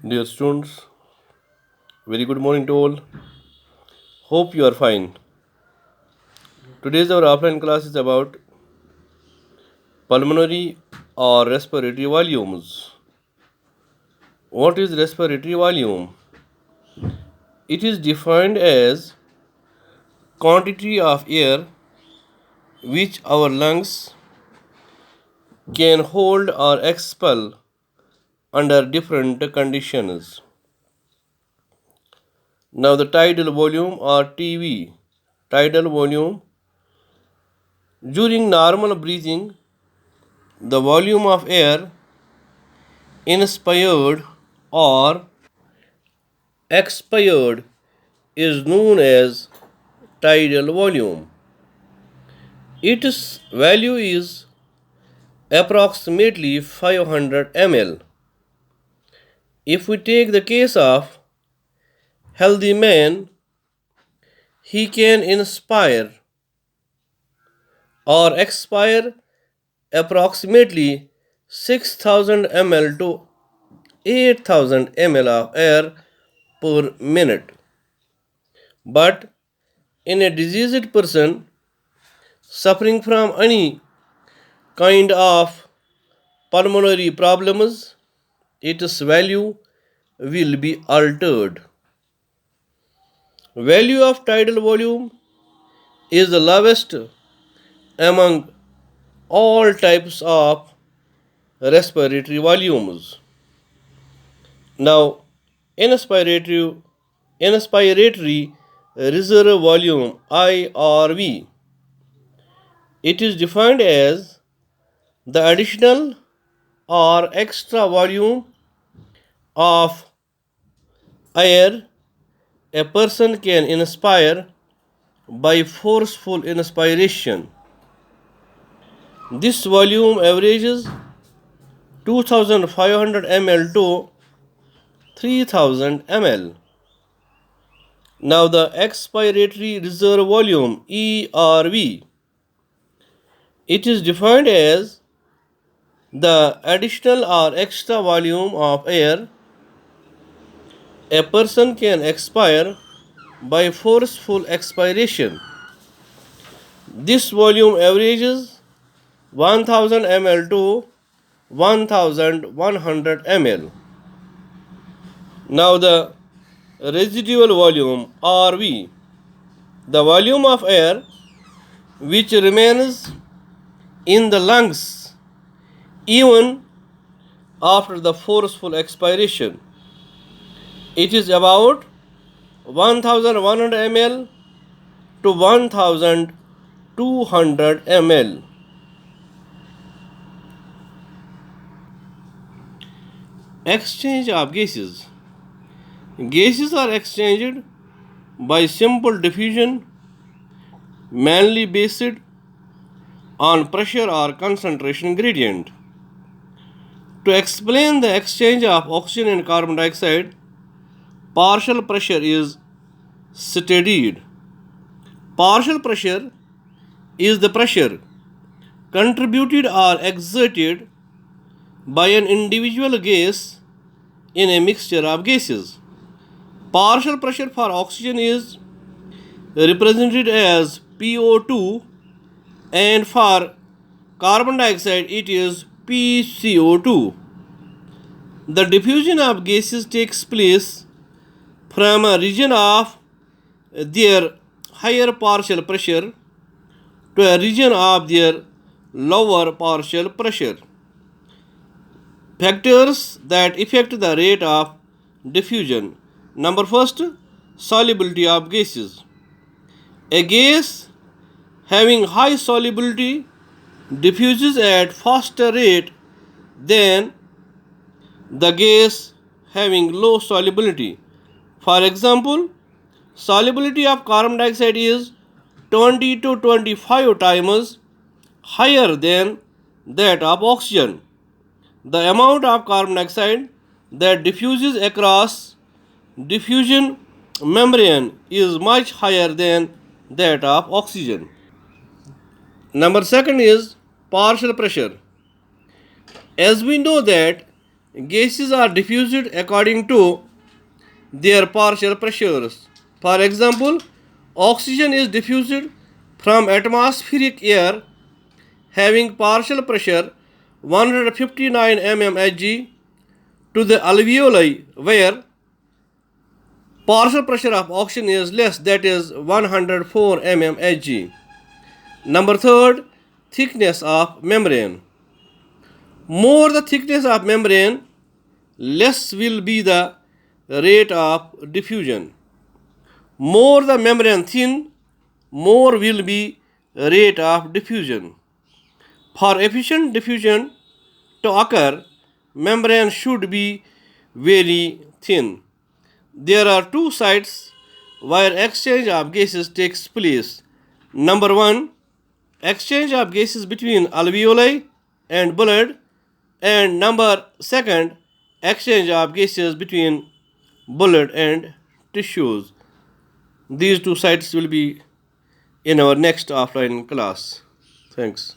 Dear students, very good morning to all. Hope you are fine. Today's our offline class is about pulmonary or respiratory volumes. What is respiratory volume? It is defined as quantity of air which our lungs can hold or expel under different conditions. Now the tidal volume or TV, tidal volume during normal breathing, the volume of air inspired or expired is known as tidal volume. Its value is approximately 500 ml. If we take the case of healthy man, he can inspire or expire approximately 6000 ml to 8000 ml of air per minute. But in a diseased person suffering from any kind of pulmonary problems, its value will be altered. Value of tidal volume is the lowest among all types of respiratory volumes. Now, inspiratory, inspiratory reserve volume IRV. It is defined as the additional or extra volume of air a person can inspire by forceful inspiration. This volume averages 2500 ml to 3000 ml. Now the expiratory reserve volume ERV. It is defined as the additional or extra volume of air a person can expire by forceful expiration. This volume averages 1000 ml to 1100 ml. Now the residual volume RV, the volume of air which remains in the lungs even after the forceful expiration. It is about 1100 ml to 1200 ml. Exchange of gases. Gases are exchanged by simple diffusion, mainly based on pressure or concentration gradient. To explain the exchange of oxygen and carbon dioxide, partial pressure is studied. Partial pressure is the pressure contributed or exerted by an individual gas in a mixture of gases. Partial pressure for oxygen is represented as PO2, and for carbon dioxide it is PCO2. The diffusion of gases takes place from a region of their higher partial pressure to a region of their lower partial pressure. Factors that affect the rate of diffusion. Number first, solubility of gases. A gas having high solubility diffuses at faster rate than the gas having low solubility. For example, solubility of carbon dioxide is 20 to 25 times higher than that of oxygen. The amount of carbon dioxide that diffuses across diffusion membrane is much higher than that of oxygen. Number second is partial pressure. As we know that gases are diffused according to their partial pressures. For example, oxygen is diffused from atmospheric air having partial pressure 159 mmHg to the alveoli where partial pressure of oxygen is less, that is 104 mmHg. Number third, thickness of membrane. More the thickness of membrane, less will be the rate of diffusion. More the membrane thin, more will be rate of diffusion. For efficient diffusion to occur, membrane should be very thin. There are two sites where exchange of gases takes place. Number one, exchange of gases between alveoli and blood, and number second, exchange of gases between blood and tissues. These two sites will be in our next offline class. Thanks.